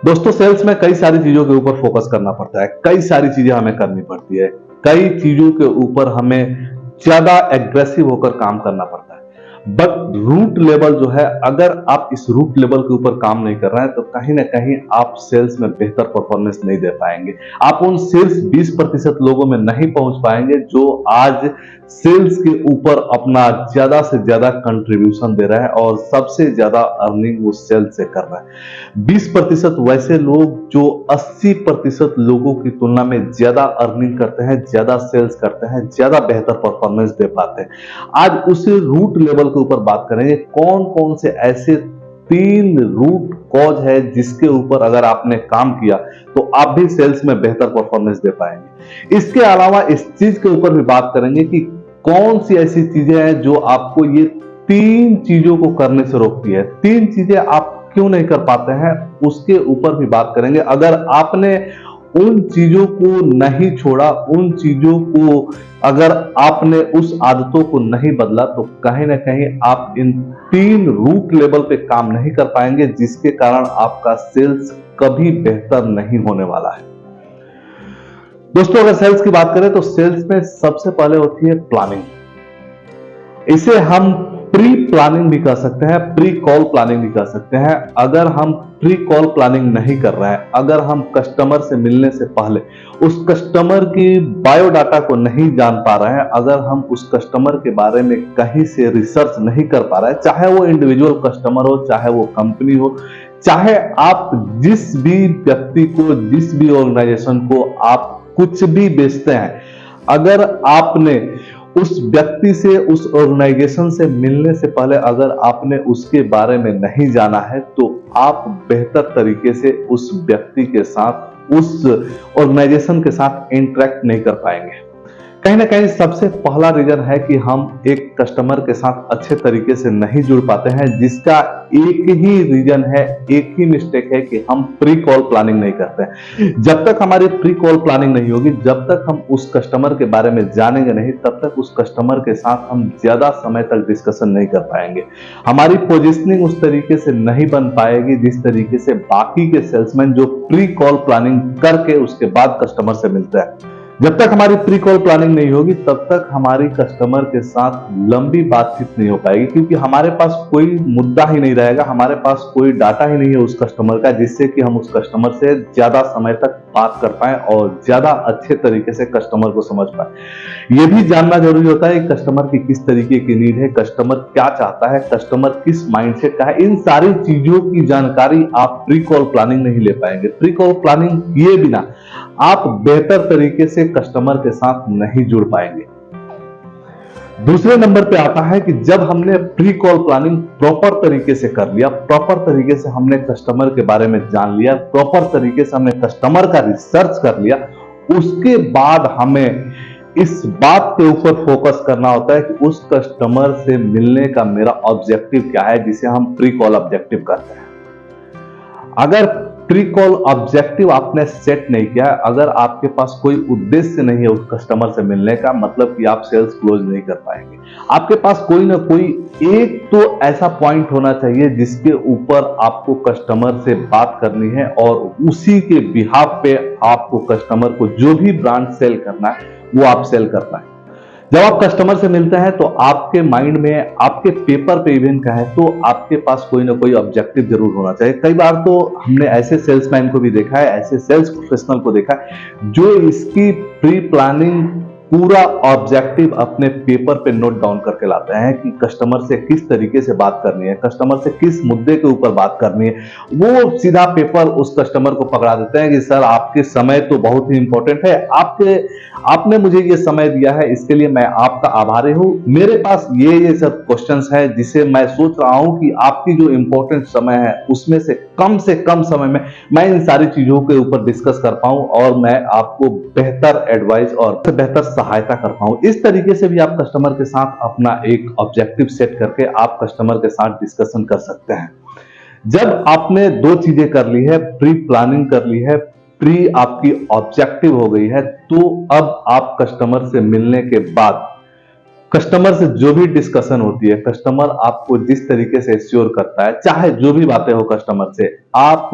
दोस्तों सेल्स में कई सारी चीजों के ऊपर फोकस करना पड़ता है, कई सारी चीजें हमें करनी पड़ती है, कई चीजों के ऊपर हमें ज्यादा एग्रेसिव होकर काम करना पड़ता है। बट रूट लेवल जो है, अगर आप इस रूट लेवल के ऊपर काम नहीं कर रहे हैं तो कहीं ना कहीं आप सेल्स में बेहतर परफॉर्मेंस नहीं दे पाएंगे। आप उन सेल्स 20% लोगों में नहीं पहुंच पाएंगे जो आज सेल्स के ऊपर अपना ज्यादा से ज्यादा कंट्रीब्यूशन दे रहा है और सबसे ज्यादा अर्निंग वो सेल्स से कर रहा है। 20% वैसे लोग जो 80% लोगों की तुलना में ज्यादा अर्निंग करते हैं, ज्यादा सेल्स करते हैं, ज्यादा बेहतर परफॉर्मेंस दे पाते हैं। आज उसी रूट लेवल के ऊपर बात करेंगे, कौन कौन से ऐसे 3 रूट कॉज है जिसके ऊपर अगर आपने काम किया तो आप भी सेल्स में बेहतर परफॉर्मेंस दे पाएंगे। इसके अलावा इस चीज के ऊपर भी बात करेंगे कि कौन सी ऐसी चीजें हैं जो आपको ये 3 चीजों को करने से रोकती है। 3 चीजें आप क्यों नहीं कर पाते हैं उसके ऊपर भी बात करेंगे। अगर आपने उन चीजों को नहीं छोड़ा, उन चीजों को अगर आपने उस आदतों को नहीं बदला तो कहीं ना कहीं आप इन 3 रूट लेवल पे काम नहीं कर पाएंगे, जिसके कारण आपका सेल्स कभी बेहतर नहीं होने वाला है। दोस्तों अगर सेल्स की बात करें तो सेल्स में सबसे पहले होती है प्लानिंग। इसे हम प्री प्लानिंग भी कर सकते हैं, प्री कॉल प्लानिंग भी कर सकते हैं। अगर हम प्री कॉल प्लानिंग नहीं कर रहे हैं, अगर हम कस्टमर से मिलने से पहले उस कस्टमर की बायोडाटा को नहीं जान पा रहे हैं, अगर हम उस कस्टमर के बारे में कहीं से रिसर्च नहीं कर पा रहे हैं, चाहे वो इंडिविजुअल कस्टमर हो, चाहे वो कंपनी हो, चाहे आप जिस भी व्यक्ति को, जिस भी ऑर्गेनाइजेशन को आप कुछ भी बेचते हैं, अगर आपने उस व्यक्ति से, उस ऑर्गेनाइजेशन से मिलने से पहले अगर आपने उसके बारे में नहीं जाना है तो आप बेहतर तरीके से उस व्यक्ति के साथ, उस ऑर्गेनाइजेशन के साथ इंटरेक्ट नहीं कर पाएंगे। कहीं ना कहीं सबसे पहला रीजन है कि हम एक कस्टमर के साथ अच्छे तरीके से नहीं जुड़ पाते हैं, जिसका एक ही रीजन है, एक ही मिस्टेक है कि हम प्री कॉल प्लानिंग नहीं करते हैं। जब तक हमारी प्री कॉल प्लानिंग नहीं होगी, जब तक हम उस कस्टमर के बारे में जानेंगे नहीं, तब तक उस कस्टमर के साथ हम ज्यादा समय तक डिस्कशन नहीं कर पाएंगे। हमारी पोजीशनिंग उस तरीके से नहीं बन पाएगी जिस तरीके से बाकी के सेल्समैन जो प्री कॉल प्लानिंग करके उसके बाद कस्टमर से मिलते हैं। जब तक हमारी प्री कॉल प्लानिंग नहीं होगी तब तक हमारी कस्टमर के साथ लंबी बातचीत नहीं हो पाएगी, क्योंकि हमारे पास कोई मुद्दा ही नहीं रहेगा, हमारे पास कोई डाटा ही नहीं है उस कस्टमर का जिससे कि हम उस कस्टमर से ज्यादा समय तक बात कर पाए और ज्यादा अच्छे तरीके से कस्टमर को समझ पाए। यह भी जानना जरूरी होता है कि कस्टमर की किस तरीके की नीड है, कस्टमर क्या चाहता है, कस्टमर किस माइंडसेट का है। इन सारी चीजों की जानकारी आप प्री कॉल प्लानिंग नहीं ले पाएंगे। प्री कॉल प्लानिंग किए बिना आप बेहतर तरीके से कस्टमर के साथ नहीं जुड़ पाएंगे। दूसरे नंबर पे आता है कि जब हमने प्री कॉल प्लानिंग प्रॉपर तरीके से कर लिया, प्रॉपर तरीके से हमने कस्टमर के बारे में जान लिया, प्रॉपर तरीके से हमने कस्टमर का रिसर्च कर लिया, उसके बाद हमें इस बात के ऊपर फोकस करना होता है कि उस कस्टमर से मिलने का मेरा ऑब्जेक्टिव क्या है, जिसे हम प्री कॉल ऑब्जेक्टिव करते हैं। अगर प्री कॉल ऑब्जेक्टिव आपने सेट नहीं किया, अगर आपके पास कोई उद्देश्य नहीं है उस कस्टमर से मिलने का, मतलब कि आप सेल्स क्लोज नहीं कर पाएंगे। आपके पास कोई ना कोई एक तो ऐसा पॉइंट होना चाहिए जिसके ऊपर आपको कस्टमर से बात करनी है और उसी के बिहाफ पे आपको कस्टमर को जो भी ब्रांड सेल करना है वो आप सेल कर पाए। जब आप कस्टमर से मिलते हैं तो आपके माइंड में, आपके पेपर पे इवन कहें तो आपके पास कोई ना कोई ऑब्जेक्टिव जरूर होना चाहिए। कई बार तो हमने ऐसे सेल्समैन को भी देखा है, ऐसे सेल्स प्रोफेशनल को देखा है जो इसकी प्री प्लानिंग पूरा ऑब्जेक्टिव अपने पेपर पे नोट डाउन करके लाते हैं कि कस्टमर से किस तरीके से बात करनी है, कस्टमर से किस मुद्दे के ऊपर बात करनी है। वो सीधा पेपर उस कस्टमर को पकड़ा देते हैं कि सर आपके समय तो बहुत ही इंपॉर्टेंट है, आपने मुझे ये समय दिया है, इसके लिए मैं आपका आभारी हूं। मेरे पास ये सब क्वेश्चंस हैं जिसे मैं सोच रहा हूं कि आपकी जो इंपॉर्टेंट समय है उसमें से कम समय में मैं इन सारी चीजों के ऊपर डिस्कस कर पाऊं और मैं आपको बेहतर एडवाइस और बेहतर सहायता कर पाऊं। इस तरीके से भी आप कस्टमर के साथ अपना एक ऑब्जेक्टिव सेट करके आप कस्टमर के साथ डिस्कशन कर सकते हैं। जब आपने 2 चीजें कर ली है, प्री प्लानिंग कर ली है, प्री आपकी ऑब्जेक्टिव हो गई है, तो अब आप कस्टमर से मिलने के बाद कस्टमर से जो भी डिस्कशन होती है, कस्टमर आपको जिस तरीके से एश्योर करता है, चाहे जो भी बातें हो कस्टमर से, आप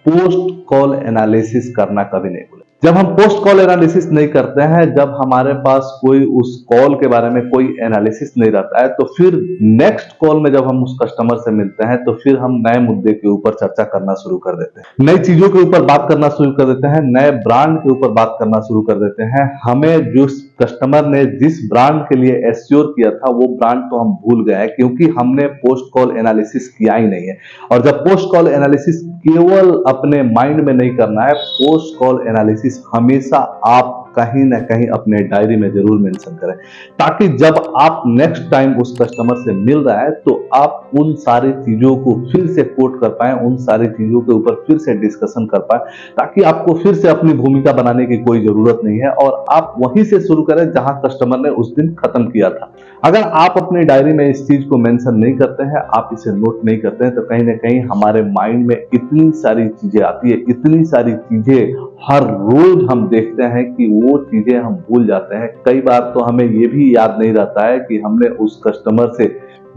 पोस्ट कॉल एनालिसिस करना कभी नहीं भूलें। जब हम पोस्ट कॉल एनालिसिस नहीं करते हैं, जब हमारे पास कोई उस कॉल के बारे में कोई एनालिसिस नहीं रहता है, तो फिर नेक्स्ट कॉल में जब हम उस कस्टमर से मिलते हैं तो फिर हम नए मुद्दे के ऊपर चर्चा करना शुरू कर देते हैं, नई चीजों के ऊपर बात करना शुरू कर देते हैं, नए ब्रांड के ऊपर बात करना शुरू कर देते हैं। हमें जो कस्टमर ने जिस ब्रांड के लिए एश्योर किया था वो ब्रांड तो हम भूल गए हैं, क्योंकि हमने पोस्ट कॉल एनालिसिस किया ही नहीं है। और जब पोस्ट कॉल एनालिसिस केवल अपने माइंड में नहीं करना है, पोस्ट कॉल एनालिसिस हमेशा आप कहीं ना कहीं अपने डायरी में जरूर मेंशन करें, ताकि जब आप नेक्स्ट टाइम उस कस्टमर से मिल रहा है तो आप उन सारी चीजों को फिर से कोट कर पाए, उन सारी चीजों के ऊपर फिर से डिस्कशन कर पाए, ताकि आपको फिर से अपनी भूमिका बनाने की कोई जरूरत नहीं है और आप वहीं से शुरू करें जहां कस्टमर ने उस दिन खत्म किया था। अगर आप अपनी डायरी में इस चीज को मेंशन नहीं करते हैं, आप इसे नोट नहीं करते हैं, तो कहीं ना कहीं हमारे माइंड में इतनी सारी चीजें आती है, इतनी सारी चीजें हर रोज हम देखते हैं कि वो चीजें हम भूल जाते हैं। कई बार तो हमें ये भी याद नहीं रहता है कि हमने उस कस्टमर से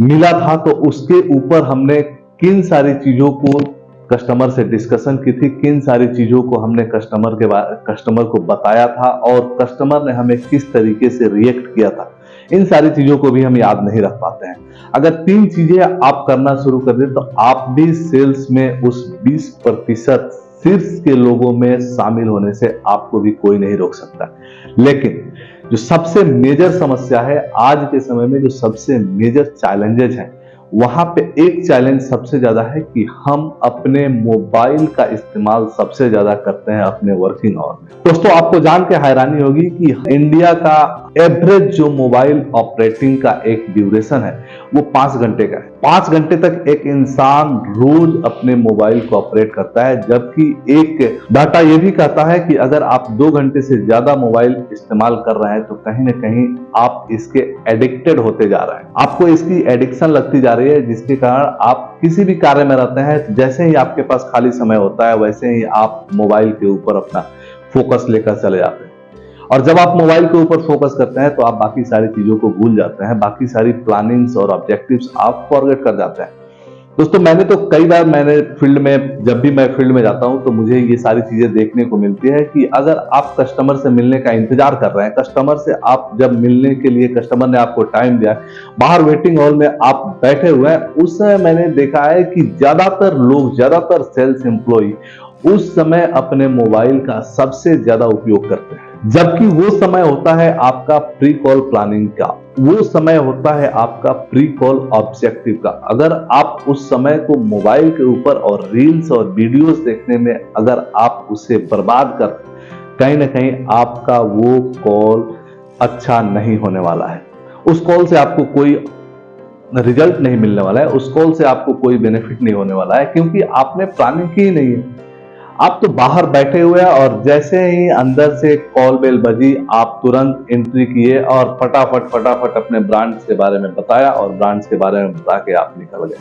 मिला था तो उसके ऊपर हमने किन सारी चीजों को कस्टमर से डिस्कशन की थी, किन सारी चीजों को हमने कस्टमर को बताया था और कस्टमर ने हमें किस तरीके से रिएक्ट किया था। इन सारी चीजों को भी हम याद नहीं रख पाते हैं। अगर 3 चीजें आप करना शुरू कर दें तो आप भी सेल्स में उस 20% शीर्ष के लोगों में शामिल होने से आपको भी कोई नहीं रोक सकता। लेकिन जो सबसे मेजर समस्या है आज के समय में, जो सबसे मेजर चैलेंजेस हैं, वहां पे एक चैलेंज सबसे ज्यादा है कि हम अपने मोबाइल का इस्तेमाल सबसे ज्यादा करते हैं अपने वर्किंग आवर में। दोस्तों, आपको जान के हैरानी होगी कि इंडिया का एवरेज जो मोबाइल ऑपरेटिंग का एक ड्यूरेशन है वो 5 घंटे का है। 5 घंटे तक एक इंसान रोज अपने मोबाइल को ऑपरेट करता है, जबकि एक डाटा ये भी कहता है कि अगर आप 2 घंटे से ज्यादा मोबाइल इस्तेमाल कर रहे हैं तो कहीं ना कहीं आप इसके एडिक्टेड होते जा रहे हैं, आपको इसकी एडिक्शन लगती जा रही है, जिसके कारण आप किसी भी कार्य में रहते हैं, जैसे ही आपके पास खाली समय होता है वैसे ही आप मोबाइल के ऊपर अपना फोकस लेकर चले जाते हैं। और जब आप मोबाइल के ऊपर फोकस करते हैं तो आप बाकी सारी चीजों को भूल जाते हैं, बाकी सारी प्लानिंग्स और ऑब्जेक्टिव्स आप फॉरगेट कर जाते हैं। दोस्तों, मैंने तो कई बार फील्ड में, जब भी मैं फील्ड में जाता हूं तो मुझे ये सारी चीजें देखने को मिलती है कि अगर आप कस्टमर से मिलने का इंतजार कर रहे हैं, कस्टमर से आप जब मिलने के लिए कस्टमर ने आपको टाइम दिया, बाहर वेटिंग हॉल में आप बैठे हुए हैं, उस समय मैंने देखा है कि ज्यादातर सेल्स एम्प्लॉय उस समय अपने मोबाइल का सबसे ज्यादा उपयोग करते हैं, जबकि वो समय होता है आपका प्री कॉल प्लानिंग का, वो समय होता है आपका प्री कॉल ऑब्जेक्टिव का। अगर आप उस समय को मोबाइल के ऊपर और रील्स और वीडियोस देखने में अगर आप उसे बर्बाद कर, कहीं ना कहीं आपका वो कॉल अच्छा नहीं होने वाला है। उस कॉल से आपको कोई रिजल्ट नहीं मिलने वाला है, उस कॉल से आपको कोई बेनिफिट नहीं होने वाला है, क्योंकि आपने प्लानिंग की नहीं है। आप तो बाहर बैठे हुए हैं और जैसे ही अंदर से कॉल बेल बजी, आप तुरंत एंट्री किए और फटाफट अपने ब्रांड्स के बारे में बताया और ब्रांड्स के बारे में बता के आप निकल गए।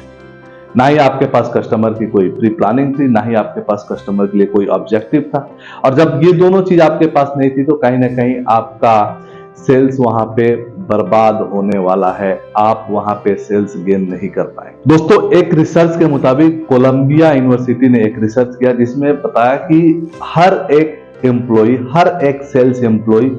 ना ही आपके पास कस्टमर की कोई प्री प्लानिंग थी, ना ही आपके पास कस्टमर के लिए कोई ऑब्जेक्टिव था। और जब ये दोनों चीज आपके पास नहीं थी तो कहीं ना कहीं आपका सेल्स वहां पे बर्बाद होने वाला है, आप वहां पे सेल्स गेन नहीं कर पाए। दोस्तों, एक रिसर्च के मुताबिक कोलंबिया यूनिवर्सिटी ने एक रिसर्च किया जिसमें बताया कि हर एक sales employee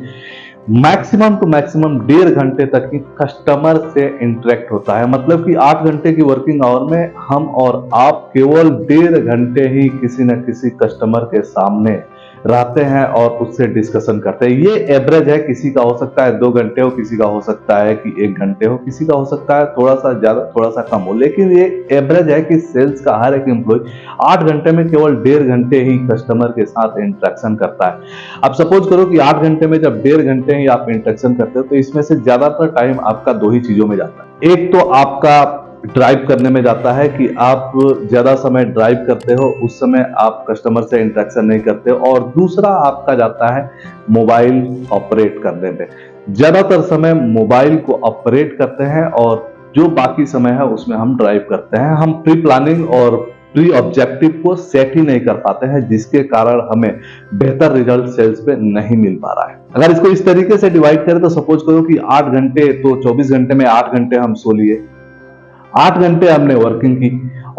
maximum to maximum 1.5 घंटे तक ही कस्टमर से इंटरेक्ट होता है। मतलब कि 8 घंटे की वर्किंग आवर में हम और आप केवल 1.5 घंटे ही किसी न किसी कस्टमर के सामने रहते हैं और उससे डिस्कशन करते हैं। ये एवरेज है, किसी का हो सकता है 2 घंटे हो, किसी का हो सकता है कि 1 घंटे हो, किसी का हो सकता है थोड़ा सा ज्यादा थोड़ा सा कम हो, लेकिन ये एवरेज है कि सेल्स का हर एक एम्प्लॉय 8 घंटे में केवल 1.5 घंटे ही कस्टमर के साथ इंटरेक्शन करता है। अब सपोज करो कि 8 घंटे में जब 1.5 घंटे ही आप इंटरेक्शन करते हो तो इसमें से ज्यादातर टाइम आपका 2 ही चीजों में जाता है। एक तो आपका ड्राइव करने में जाता है कि आप ज्यादा समय ड्राइव करते हो, उस समय आप कस्टमर से इंटरेक्शन नहीं करते हो, और दूसरा आपका जाता है मोबाइल ऑपरेट करने में। ज्यादातर समय मोबाइल को ऑपरेट करते हैं और जो बाकी समय है उसमें हम ड्राइव करते हैं। हम प्री प्लानिंग और प्री ऑब्जेक्टिव को सेट ही नहीं कर पाते हैं, जिसके कारण हमें बेहतर रिजल्ट सेल्स पे नहीं मिल पा रहा है। अगर इसको इस तरीके से डिवाइड करें तो सपोज करो कि 8 घंटे, तो 24 घंटे में 8 घंटे हम सो लिए, 8 घंटे हमने वर्किंग की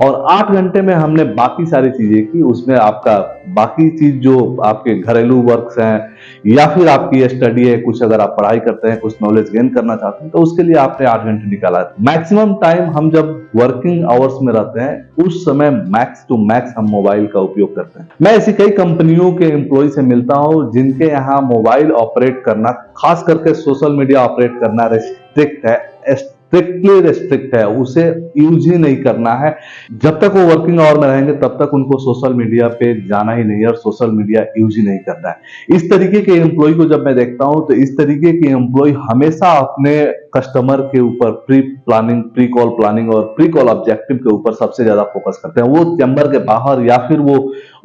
और 8 घंटे में हमने बाकी सारी चीजें की, उसमें आपका बाकी चीज जो आपके घरेलू वर्क्स हैं या फिर आपकी स्टडी है, कुछ अगर आप पढ़ाई करते हैं, कुछ नॉलेज गेन करना चाहते हैं, तो उसके लिए आपने 8 घंटे निकाला। मैक्सिमम टाइम हम जब वर्किंग आवर्स में रहते हैं उस समय मैक्स टू मैक्स हम मोबाइल का उपयोग करते हैं। मैं ऐसी कई कंपनियों के एम्प्लॉय से मिलता हूं जिनके यहाँ मोबाइल ऑपरेट करना, खास करके सोशल मीडिया ऑपरेट करना रेस्ट्रिक्ट है, स्ट्रिक्टली रेस्ट्रिक्ट है, उसे यूज ही नहीं करना है। जब तक वो वर्किंग आवर में रहेंगे तब तक उनको सोशल मीडिया पे जाना ही नहीं है और सोशल मीडिया यूज ही नहीं करना है। इस तरीके के एम्प्लॉय को जब मैं देखता हूं तो इस तरीके के एम्प्लॉय हमेशा अपने कस्टमर के ऊपर pre planning, pre call planning और प्री कॉल ऑब्जेक्टिव के ऊपर सबसे ज्यादा फोकस करते हैं। वो चैम्बर के बाहर या फिर वो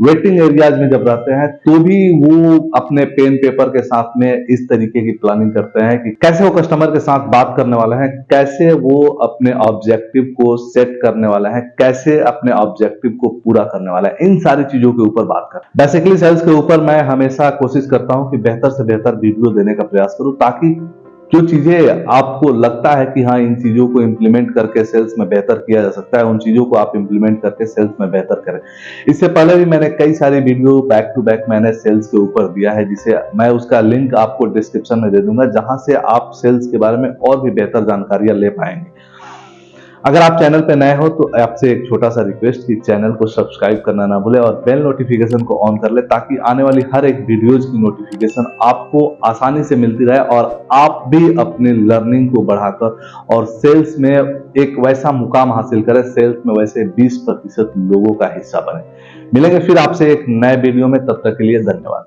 वेटिंग एरियाज में जब रहते हैं तो भी वो अपने पेन पेपर के साथ में इस तरीके की प्लानिंग करते हैं कि कैसे वो कस्टमर के साथ बात करने वाला है, कैसे वो अपने ऑब्जेक्टिव को सेट करने वाला है, कैसे अपने ऑब्जेक्टिव को पूरा करने वाला है। इन सारी चीजों के ऊपर बात कर, बेसिकली सेल्स के ऊपर मैं हमेशा कोशिश करता हूं कि बेहतर से बेहतर वीडियो देने का प्रयास करूं, ताकि जो चीजें आपको लगता है कि हाँ इन चीजों को इंप्लीमेंट करके सेल्स में बेहतर किया जा सकता है, उन चीजों को आप इंप्लीमेंट करके सेल्स में बेहतर करें। इससे पहले भी मैंने कई सारी वीडियो बैक टू बैक मैंने सेल्स के ऊपर दिया है, जिसे मैं उसका लिंक आपको डिस्क्रिप्शन में दे दूंगा, जहां से आप सेल्स के बारे में और भी बेहतर जानकारियां ले पाएंगे। अगर आप चैनल पे नए हो तो आपसे एक छोटा सा रिक्वेस्ट कि चैनल को सब्सक्राइब करना ना भूले और बेल नोटिफिकेशन को ऑन कर ले, ताकि आने वाली हर एक वीडियोज की नोटिफिकेशन आपको आसानी से मिलती रहे और आप भी अपनी लर्निंग को बढ़ाकर और सेल्स में एक वैसा मुकाम हासिल करें, सेल्स में वैसे 20% लोगों का हिस्सा बने। मिलेंगे फिर आपसे एक नए वीडियो में, तब तक के लिए धन्यवाद।